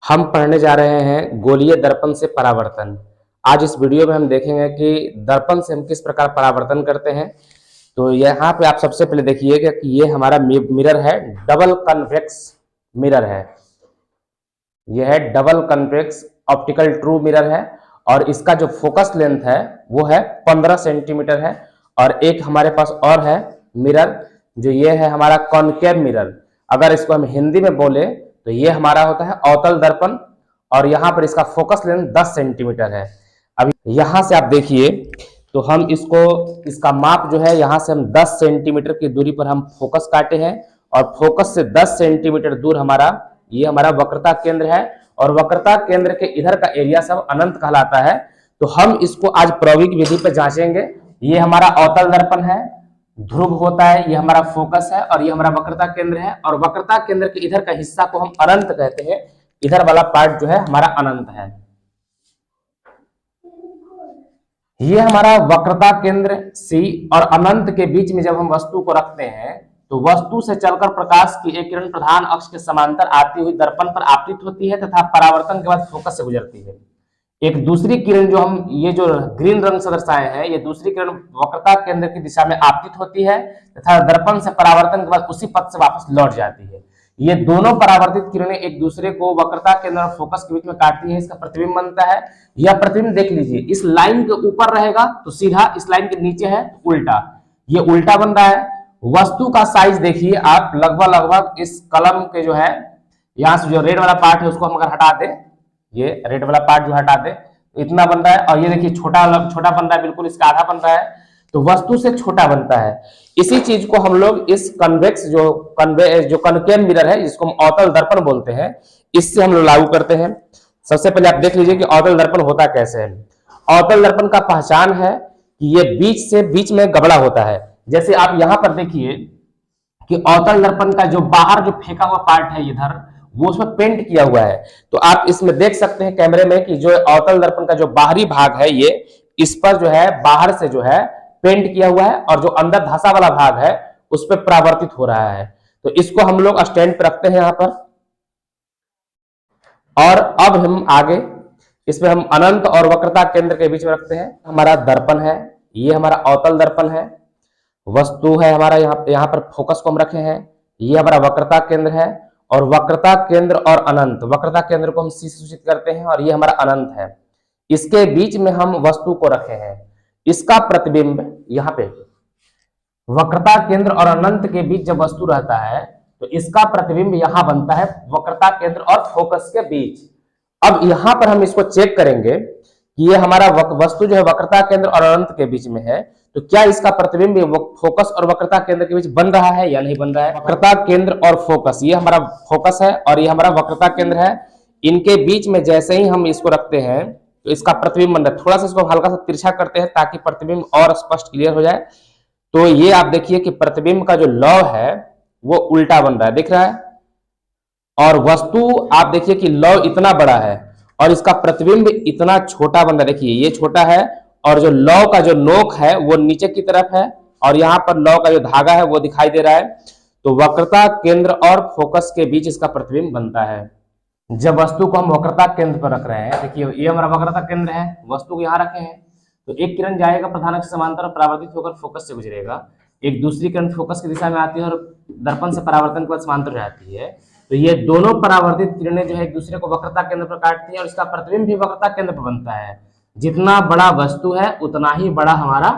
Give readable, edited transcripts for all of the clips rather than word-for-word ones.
हम पढ़ने जा रहे हैं गोलीय दर्पण से परावर्तन। आज इस वीडियो में हम देखेंगे कि दर्पण से हम किस प्रकार परावर्तन करते हैं। तो यहाँ पे आप सबसे पहले देखिएगा कि ये हमारा मिरर है, डबल कन्वेक्स मिरर है। यह है double convex optical true mirror है और इसका जो फोकस लेंथ है वो है 15 सेंटीमीटर है। और एक हमारे पास और है मिरर, जो ये है हमारा कॉनकेव मिरर। अगर इसको हम हिंदी में बोले तो ये हमारा होता है अवतल दर्पण और यहाँ पर इसका फोकस लेंथ 10 सेंटीमीटर है। अब यहाँ से आप देखिए तो हम इसका माप जो है, यहाँ से हम 10 सेंटीमीटर की दूरी पर हम फोकस काटे हैं और फोकस से 10 सेंटीमीटर दूर ये हमारा वक्रता केंद्र है और वक्रता केंद्र के इधर का एरिया सब अनंत कहलाता है। तो हम इसको आज प्रायोगिक विधि पर जांचेंगे। ये हमारा अवतल दर्पण है, ध्रुव होता है, ये हमारा फोकस है और ये हमारा वक्रता केंद्र है। और वक्रता केंद्र के इधर का हिस्सा को हम अनंत कहते हैं, इधर वाला पार्ट जो है हमारा अनंत है। ये हमारा वक्रता केंद्र C और अनंत के बीच में जब हम वस्तु को रखते हैं तो वस्तु से चलकर प्रकाश की एक किरण प्रधान अक्ष के समांतर आती हुई दर्पण पर आपतित होती है तथा परावर्तन के बाद फोकस से गुजरती है। एक दूसरी किरण जो हम ये जो ग्रीन रंग से दर्शाए हैं, ये दूसरी किरण वक्रता केंद्र की दिशा में आपतित होती है तथा दर्पण से परावर्तन के बाद उसी पथ से वापस लौट जाती है। ये दोनों परावर्तित किरणें एक दूसरे को वक्रता केंद्र और फोकस के बीच में काटती है, इसका प्रतिबिंब बनता है। यह प्रतिबिंब देख लीजिए, इस लाइन के ऊपर रहेगा तो सीधा, इस लाइन के नीचे है तो उल्टा, ये उल्टा बन रहा है। वस्तु का साइज देखिए आप, लगभग इस कलम के जो है, यहाँ से जो रेड वाला पार्ट है उसको हम अगर हटा दें, ये रेड वाला पार्ट जो हटा दे इतना बन रहा है और ये देखिए छोटा बन रहा है, बिल्कुल इसका आधा बन रहा है, तो वस्तु से छोटा बनता है। इसी चीज को हम लोग इस कन्वेक्स जो कॉनकेव मिरर है, जिसको हम अवतल दर्पण बोलते हैं, इससे हम लोग लागू करते हैं। सबसे पहले आप देख लीजिए कि अवतल दर्पण होता कैसे है। अवतल दर्पण का पहचान है कि ये बीच में गबड़ा होता है। जैसे आप यहाँ पर देखिए कि अवतल दर्पण का जो बाहर जो फेंका हुआ पार्ट है इधर, वो उसमें पेंट किया हुआ है। तो आप इसमें देख सकते हैं कैमरे में कि जो अवतल दर्पण का जो बाहरी भाग है, ये इस पर जो है बाहर से जो है पेंट किया हुआ है और जो अंदर धंसा वाला भाग है उस पर परावर्तित हो रहा है। तो इसको हम लोग स्टैंड पर रखते हैं यहाँ पर। और अब हम आगे इसमें हम अनंत और वक्रता केंद्र के बीच में रखते हैं। हमारा दर्पण है, ये हमारा अवतल दर्पण है, वस्तु है हमारा, यहाँ पर फोकस को हम रखे हैं, ये हमारा वक्रता केंद्र है और वक्रता केंद्र और अनंत, वक्रता केंद्र को हम C से सूचित करते हैं और ये हमारा अनंत है। इसके बीच में हम वस्तु को रखे हैं। इसका प्रतिबिंब यहाँ पे वक्रता केंद्र और अनंत के बीच जब वस्तु रहता है तो इसका प्रतिबिंब यहाँ बनता है वक्रता केंद्र और फोकस के बीच। अब यहाँ पर हम इसको चेक करेंगे कि ये हमारा वस्तु जो है वक्रता केंद्र और अनंत के बीच में है, तो क्या इसका प्रतिबिंब फोकस और वक्रता केंद्र के बीच बन रहा है या नहीं बन रहा है। वक्रता केंद्र और फोकस, ये हमारा फोकस है और ये हमारा वक्रता केंद्र है। इनके बीच में जैसे ही हम इसको रखते हैं तो इसका प्रतिबिंब बन रहा है। थोड़ा सा इसको हल्का सा तिरछा करते हैं ताकि प्रतिबिंब और स्पष्ट क्लियर हो जाए। तो ये आप देखिए कि प्रतिबिंब का जो लौ है वो उल्टा बन रहा है, दिख रहा है। और वस्तु आप देखिए कि लौ इतना बड़ा है और इसका प्रतिबिंब इतना छोटा बन रहा है। देखिए ये छोटा है और जो लौ का जो नोक है वो नीचे की तरफ है और यहाँ पर लौ का जो धागा है वो दिखाई दे रहा है। तो वक्रता केंद्र और फोकस के बीच इसका प्रतिबिंब बनता है। जब वस्तु को हम वक्रता केंद्र पर रख रहे हैं, देखिए ये हमारा वक्रता केंद्र है, वस्तु को यहाँ रखे हैं, तो एक किरण जाएगा प्रधान अक्ष से समांतर और परावर्तित होकर फोकस से गुजरेगा। एक दूसरी किरण फोकस की दिशा में आती है और दर्पण से परावर्तन के बाद समांतर जाती है। तो ये दोनों परावर्तित किरणें जो है एक दूसरे को वक्रता केंद्र पर काटती हैं और इसका प्रतिबिंब भी वक्रता केंद्र पर बनता है। जितना बड़ा वस्तु है उतना ही बड़ा हमारा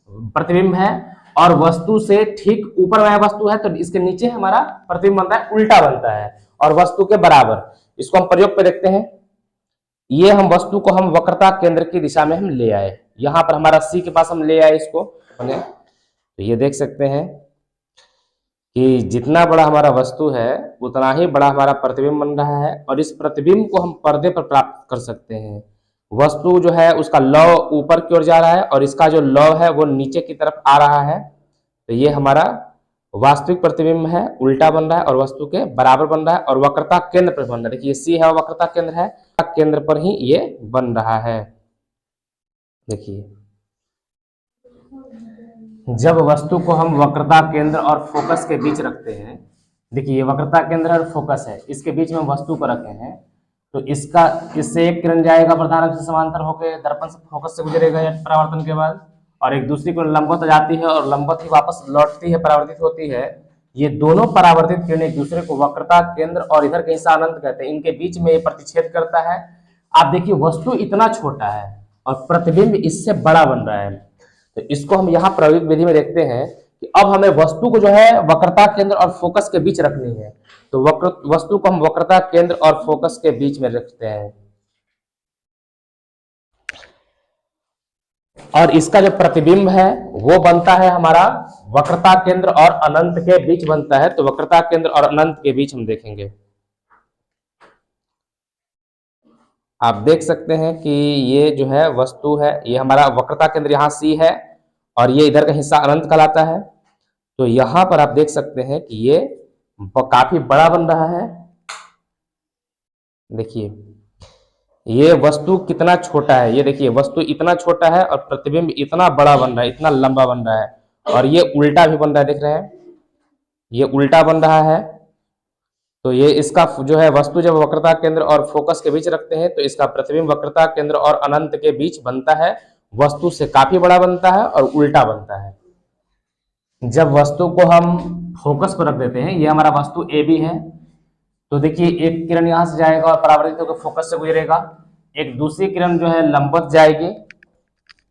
प्रतिबिंब है और वस्तु से ठीक ऊपर में वस्तु है तो इसके नीचे हमारा प्रतिबिंब बनता है, उल्टा बनता है और वस्तु के बराबर। इसको हम प्रयोग पे देखते हैं। ये हम वस्तु को हम वक्रता केंद्र की दिशा में हम ले आए, यहाँ पर हमारा C के पास हम ले आए इसको। तो ये देख सकते हैं कि जितना बड़ा हमारा वस्तु है उतना ही बड़ा हमारा प्रतिबिंब बन रहा है और इस प्रतिबिंब को हम पर्दे पर प्राप्त कर सकते हैं। वस्तु जो है उसका लौ ऊपर की ओर जा रहा है और इसका जो लौ है वो नीचे की तरफ आ रहा है। तो ये हमारा वास्तविक प्रतिबिंब है, उल्टा बन रहा है और वस्तु के बराबर बन रहा है और वक्रता केंद्र पर बन रहा है। देखिए C है वक्रता केंद्र है, केंद्र पर ही ये बन रहा है। देखिए जब वस्तु को हम वक्रता केंद्र और फोकस के बीच रखते हैं, देखिए ये वक्रता केंद्र और फोकस है, इसके बीच में वस्तु को रखे हैं तो इसका इससे एक किरण जाएगा प्रधान अक्ष से समांतर होकर दर्पण से फोकस से गुजरेगा या परावर्तन के बाद, और एक दूसरी को लंबवत आ जाती है और लंबवत ही वापस लौटती है, परावर्तित होती है। ये दोनों परावर्तित किरण एक दूसरे को वक्रता केंद्र और इधर के हिस्सा अनंत कहते हैं, इनके बीच में ये प्रतिच्छेद करता है। आप देखिए वस्तु इतना छोटा है और प्रतिबिंब इससे बड़ा बन रहा है। तो इसको हम यहाँ प्रायोगिक विधि में देखते हैं कि अब हमें वस्तु को जो है वक्रता केंद्र और फोकस के बीच रखनी है। तो वस्तु को हम वक्रता केंद्र और फोकस के बीच में रखते हैं, और इसका जो प्रतिबिंब है वो बनता है हमारा वक्रता केंद्र और अनंत के बीच बनता है। तो वक्रता केंद्र और अनंत के बीच हम देखेंगे। आप देख सकते हैं कि ये जो है वस्तु है, ये हमारा वक्रता केंद्र यहाँ सी है और ये इधर का हिस्सा अनंत कहलाता है। तो यहां पर आप देख सकते हैं कि ये काफी बड़ा बन रहा है। देखिए ये वस्तु कितना छोटा है, ये देखिए वस्तु इतना छोटा है और प्रतिबिंब इतना बड़ा बन रहा है, इतना लंबा बन रहा है, और ये उल्टा भी बन रहा है, देख रहे हैं ये उल्टा बन रहा है। तो ये इसका जो है वस्तु जब वक्रता केंद्र और फोकस के बीच रखते हैं तो इसका प्रतिबिंब वक्रता केंद्र और अनंत के बीच बनता है, वस्तु से काफी बड़ा बनता है और उल्टा बनता है। जब वस्तु को हम फोकस पर रख देते हैं, ये हमारा वस्तु ए बी है, तो देखिए एक किरण यहां से जाएगा और परावर्तित होकर फोकस से गुजरेगा, एक दूसरी किरण जो है लंबवत जाएगी,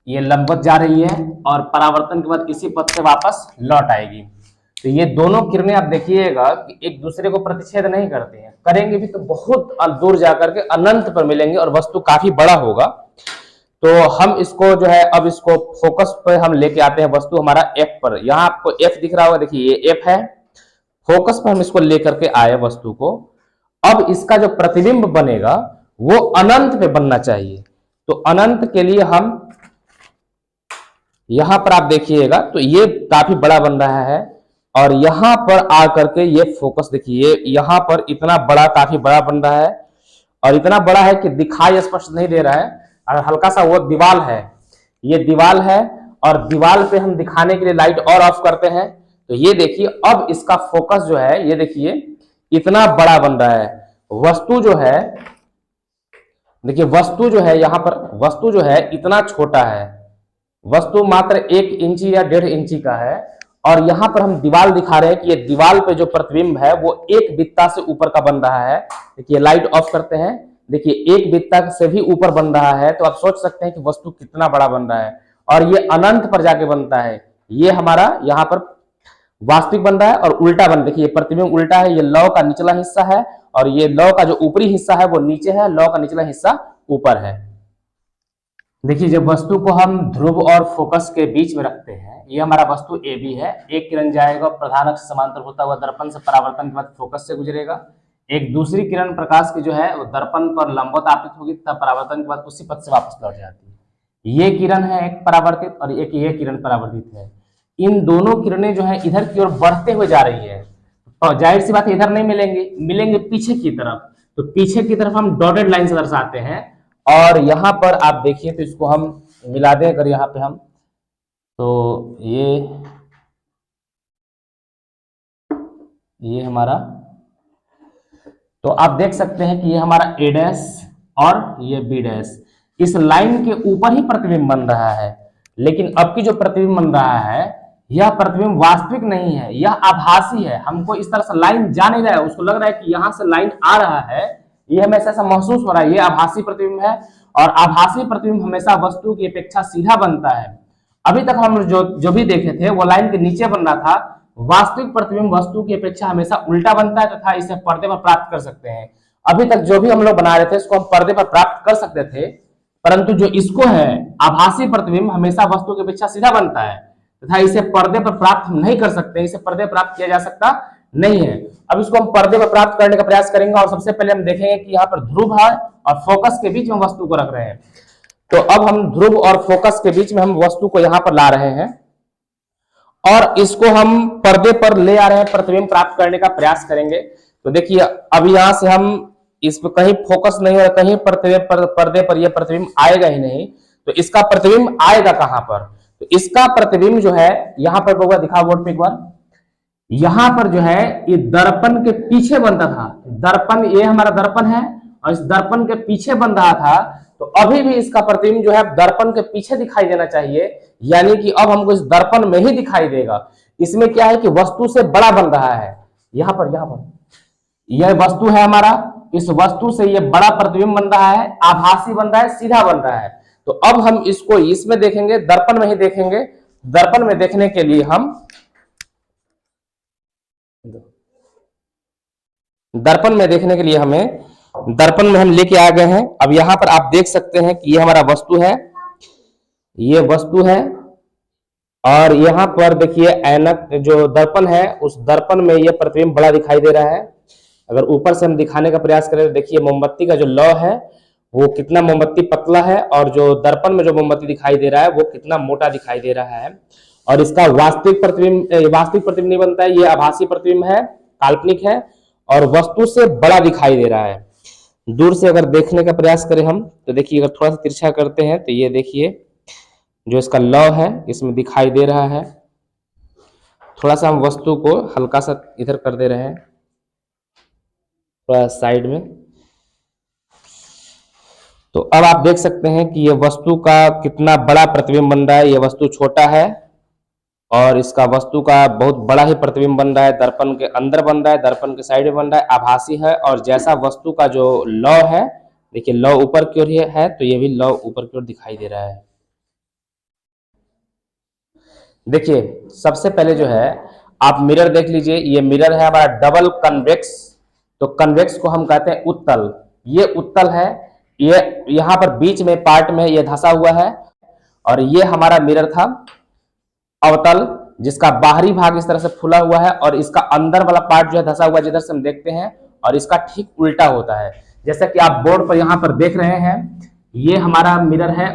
ये लंबवत जा रही है और परावर्तन के बाद इसी पथ से वापस लौट आएगी। तो ये दोनों किरणें आप देखिएगा कि एक दूसरे को प्रतिच्छेद नहीं करती हैं, करेंगे भी तो बहुत दूर जाकर के अनंत पर मिलेंगे और वस्तु काफी बड़ा होगा। तो हम इसको जो है अब इसको फोकस पर हम लेके आते हैं, वस्तु हमारा एफ पर, यहाँ आपको एफ दिख रहा होगा, देखिए ये एफ है, फोकस पर हम इसको लेकर के आए वस्तु को। अब इसका जो प्रतिबिंब बनेगा वो अनंत पे बनना चाहिए। तो अनंत के लिए हम यहां पर आप देखिएगा तो ये काफी बड़ा बन रहा है, और यहां पर आकर के ये फोकस देखिए यहां पर इतना बड़ा, काफी बड़ा बन रहा है, और इतना बड़ा है कि दिखाई स्पष्ट नहीं दे रहा है, और हल्का सा वो दीवाल है, ये दीवाल है, और दीवाल पे हम दिखाने के लिए लाइट और ऑफ करते हैं। तो ये देखिए अब इसका फोकस जो है, ये देखिए इतना बड़ा बन रहा है। वस्तु जो है, देखिए वस्तु जो है यहाँ पर, वस्तु जो है इतना छोटा है, वस्तु मात्र 1 इंची या 1.5 इंची का है, और यहाँ पर हम दीवाल दिखा रहे हैं कि ये दीवाल पे जो प्रतिबिंब है वो एक बित्ता से ऊपर का बन रहा है। देखिए लाइट ऑफ करते हैं, देखिए एक बित्ता से भी ऊपर बन रहा है। तो आप सोच सकते हैं कि वस्तु कितना बड़ा बन रहा है, और ये अनंत पर जाके बनता है। ये हमारा यहाँ पर वास्तविक बन रहा है और उल्टा बन, देखिए प्रतिबिंब उल्टा है, ये लौ का निचला हिस्सा है और ये लौ का जो ऊपरी हिस्सा है वो नीचे है, लौ का निचला हिस्सा ऊपर है। देखिए जब वस्तु को हम ध्रुव और फोकस के बीच में रखते हैं, ये हमारा वस्तु ए बी है, एक किरण जाएगा प्रधान अक्ष समांतर होता हुआ दर्पण से परावर्तन के बाद फोकस से गुजरेगा, एक दूसरी किरण प्रकाश की जो है वो दर्पण पर लंबवत आपतित होगी तब परावर्तन के बाद उसी पथ से वापस लौट जाती है। ये किरण है एक परावर्तित और एक ये किरण परावर्तित है। इन दोनों किरणें जो है इधर की ओर बढ़ते हुए जा रही है, तो जाहिर सी बात है इधर नहीं मिलेंगे, मिलेंगे पीछे की तरफ। तो पीछे की तरफ हम डॉटेड लाइन से दर्शाते हैं, और यहाँ पर आप देखिए तो इसको हम मिला दें अगर यहाँ पे हम, तो ये हमारा, तो आप देख सकते हैं कि ये हमारा ए डैश और ये बी डैश, इस लाइन के ऊपर ही प्रतिबिंब बन रहा है। लेकिन अब की जो प्रतिबिंब बन रहा है यह प्रतिबिंब वास्तविक नहीं है, यह आभासी है। हमको इस तरह से लाइन जा नहीं रहा है, उसको लग रहा है कि यहां से लाइन आ रहा है, ये हमें ऐसा महसूस हो रहा है, ये आभासी प्रतिबिंब है। और आभासी प्रतिबिंब हमेशा वस्तु की अपेक्षा सीधा बनता है। अभी तक हम जो भी देखे थे वो लाइन के नीचे बन रहा था, वास्तविक प्रतिबिंब वस्तु की अपेक्षा हमेशा उल्टा बनता है तथा इसे पर्दे पर प्राप्त कर सकते हैं। अभी तक जो भी हम लोग बना रहे थे इसको हम पर्दे पर प्राप्त कर सकते थे, परंतु जो इसको है आभासी प्रतिबिंब हमेशा वस्तु की अपेक्षा सीधा बनता है तथा इसे पर्दे पर प्राप्त हम नहीं कर सकते, इसे पर्दे पर प्राप्त किया जा सकता नहीं है। अब इसको हम पर्दे पर प्राप्त करने का प्रयास करेंगे, और सबसे पहले हम देखेंगे कि यहाँ पर ध्रुव है और फोकस के बीच में वस्तु को रख रहे हैं। तो अब हम ध्रुव और फोकस के बीच में हम वस्तु को यहाँ पर ला रहे हैं और इसको हम पर्दे पर ले आ रहे हैं, प्रतिबिंब प्राप्त करने का प्रयास करेंगे। तो देखिए अब यहाँ से हम इस पर कहीं फोकस नहीं हो, कहीं पर्दे पर यह प्रतिबिंब आएगा ही नहीं। तो इसका प्रतिबिंब आएगा कहां पर? तो इसका प्रतिबिंब जो है यहां पर होगा, दिखा बोर्ड पे एक बार, यहां पर जो है ये दर्पण के पीछे बनता था। दर्पण, ये हमारा दर्पण है और इस दर्पण के पीछे बन रहा था, तो अभी भी इसका प्रतिबिंब जो है दर्पण के पीछे दिखाई देना चाहिए, यानी कि अब हमको इस दर्पण में ही दिखाई देगा। इसमें क्या है कि वस्तु से बड़ा बन रहा है, यहां पर यह वस्तु है हमारा, इस वस्तु से यह बड़ा प्रतिबिंब बन रहा है, आभासी बन रहा है, सीधा बन रहा है। तो अब हम इसको इसमें देखेंगे, दर्पण में ही देखेंगे। दर्पण में देखने के लिए हम दर्पण में हम लेके आ गए हैं। अब यहां पर आप देख सकते हैं कि ये हमारा वस्तु है, ये वस्तु है, और यहां पर देखिए ऐनक जो दर्पण है, उस दर्पण में ये प्रतिबिंब बड़ा दिखाई दे रहा है। अगर ऊपर से हम दिखाने का प्रयास करें तो देखिए मोमबत्ती का जो लौ है वो कितना मोमबत्ती पतला है, और जो दर्पण में जो मोमबत्ती दिखाई दे रहा है वो कितना मोटा दिखाई दे रहा है। और इसका वास्तविक प्रतिबिंब नहीं बनता है, ये आभासी प्रतिबिंब है, काल्पनिक है, और वस्तु से बड़ा दिखाई दे रहा है। दूर से अगर देखने का प्रयास करें हम तो देखिए, अगर थोड़ा सा तिरछा करते हैं तो ये देखिए जो इसका लौ है इसमें दिखाई दे रहा है। थोड़ा सा हम वस्तु को हल्का सा इधर कर दे रहे हैं, थोड़ा साइड में। तो अब आप देख सकते हैं कि ये वस्तु का कितना बड़ा प्रतिबिंब बन रहा है। ये वस्तु छोटा है और इसका वस्तु का बहुत बड़ा ही प्रतिबिंब बन रहा है, दर्पण के अंदर बन रहा है, दर्पण के साइड में बन रहा है, आभासी है। और जैसा वस्तु का जो लौ है, देखिए लौ ऊपर की ओर है, तो ये भी लौ ऊपर की ओर दिखाई दे रहा है। देखिए सबसे पहले जो है आप मिरर देख लीजिए, ये मिरर है हमारा डबल कन्वेक्स। तो कन्वेक्स को हम कहते हैं उत्तल, ये उत्तल है, ये यहां पर बीच में पार्ट में ये धंसा हुआ है। और ये हमारा मिरर था अवतल, जिसका बाहरी भाग इस तरह से फूला हुआ है, और इसका अंदर वाला पार्ट जो है धंसा हुआ जिधर से हम देखते हैं, और इसका ठीक उल्टा होता है। जैसा कि आप बोर्ड पर यहां पर देख रहे हैं, ये हमारा मिरर है,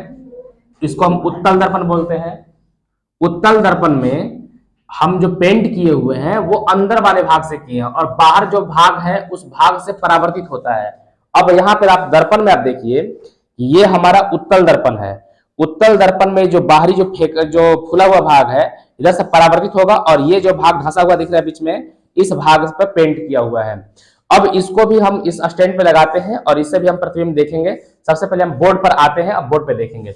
इसको हम उत्तल दर्पण बोलते हैं। उत्तल दर्पण में हम जो पेंट किए हुए हैं वो अंदर वाले भाग से किए हैं, और बाहर जो भाग है उस भाग से परावर्तित होता है। अब यहाँ पर आप दर्पण में आप देखिए, ये हमारा उत्तल दर्पण है। उत्तल दर्पण में जो बाहरी जो फूला हुआ भाग है इधर से परावर्तित होगा, और ये जो भाग धंसा हुआ दिख रहा है बीच में, इस भाग पर पेंट किया हुआ है। अब इसको भी हम इस स्टैंड पे लगाते हैं और इससे भी हम प्रतिबिंब देखेंगे। सबसे पहले हम बोर्ड पर आते हैं, अब बोर्ड पे देखेंगे।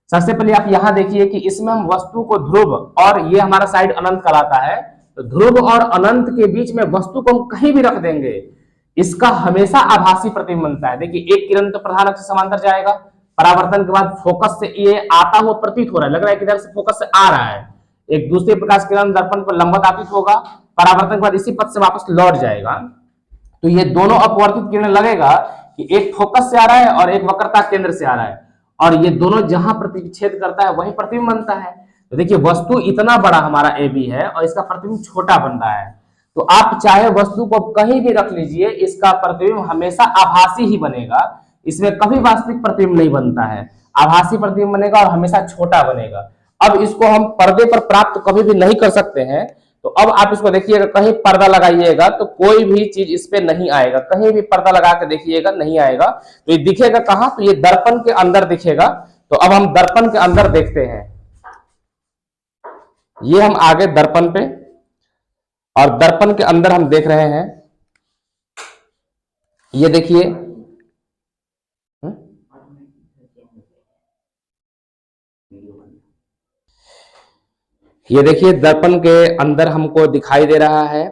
सबसे पहले आप यहां देखिए कि इसमें हम वस्तु को ध्रुव, और ये हमारा साइड अनंत कहलाता है, तो ध्रुव और अनंत के बीच में वस्तु को हम कहीं भी रख देंगे, इसका हमेशा आभासी प्रतिबिंब बनता है। देखिए एक किरण तो प्रधान अक्ष से समांतर जाएगा, परावर्तन के बाद फोकस से ये आता हुआ प्रतीत हो रहा है, लग रहा है कि इधर से फोकस से आ रहा है। एक दूसरे प्रकाश किरण दर्पण पर लंबवत आपतित होगा, परावर्तन के बाद इसी पथ से वापस लौट जाएगा। तो ये दोनों अपवर्तित किरण लगेगा कि एक फोकस से आ रहा है और एक वक्रता केंद्र से आ रहा है, और ये दोनों जहां प्रतिच्छेद करता है वही प्रतिबिंब बनता है। तो देखिए वस्तु इतना बड़ा हमारा ए बी है और इसका प्रतिबिंब छोटा बन रहा है। तो आप चाहे वस्तु को कहीं भी रख लीजिए, इसका प्रतिबिंब हमेशा आभासी ही बनेगा, इसमें कभी वास्तविक प्रतिबिंब नहीं बनता है। आभासी प्रतिबिंब बनेगा और हमेशा छोटा बनेगा। अब इसको हम पर्दे पर प्राप्त कभी भी नहीं कर सकते हैं। तो अब आप इसको देखिएगा, कहीं पर्दा लगाइएगा तो कोई भी चीज इस पे नहीं आएगा, कहीं भी पर्दा लगा के देखिएगा नहीं आएगा। तो ये दिखेगा कहां? तो ये दर्पण के अंदर दिखेगा। तो अब हम दर्पण के अंदर देखते हैं, ये हम आगे दर्पण पे, और दर्पण के अंदर हम देख रहे हैं, ये देखिए ये देखिए दर्पण के अंदर हमको दिखाई दे रहा है,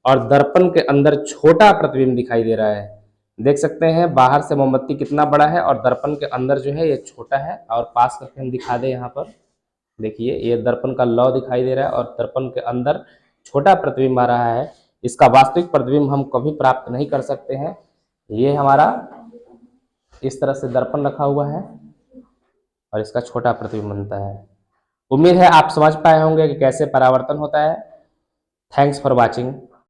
और दर्पण के अंदर छोटा प्रतिबिंब दिखाई दे रहा है। देख सकते हैं बाहर से मोमबत्ती कितना बड़ा है और दर्पण के अंदर जो है ये छोटा है। और पास करके हम दिखा दें, यहाँ पर देखिए ये दर्पण का लौ दिखाई दे रहा है और दर्पण के अंदर छोटा प्रतिबिंब आ रहा है। इसका वास्तविक प्रतिबिंब हम कभी प्राप्त नहीं कर सकते हैं। ये हमारा इस तरह से दर्पण रखा हुआ है और इसका छोटा प्रतिबिंब बनता है। उम्मीद है आप समझ पाए होंगे कि कैसे परावर्तन होता है। Thanks for watching.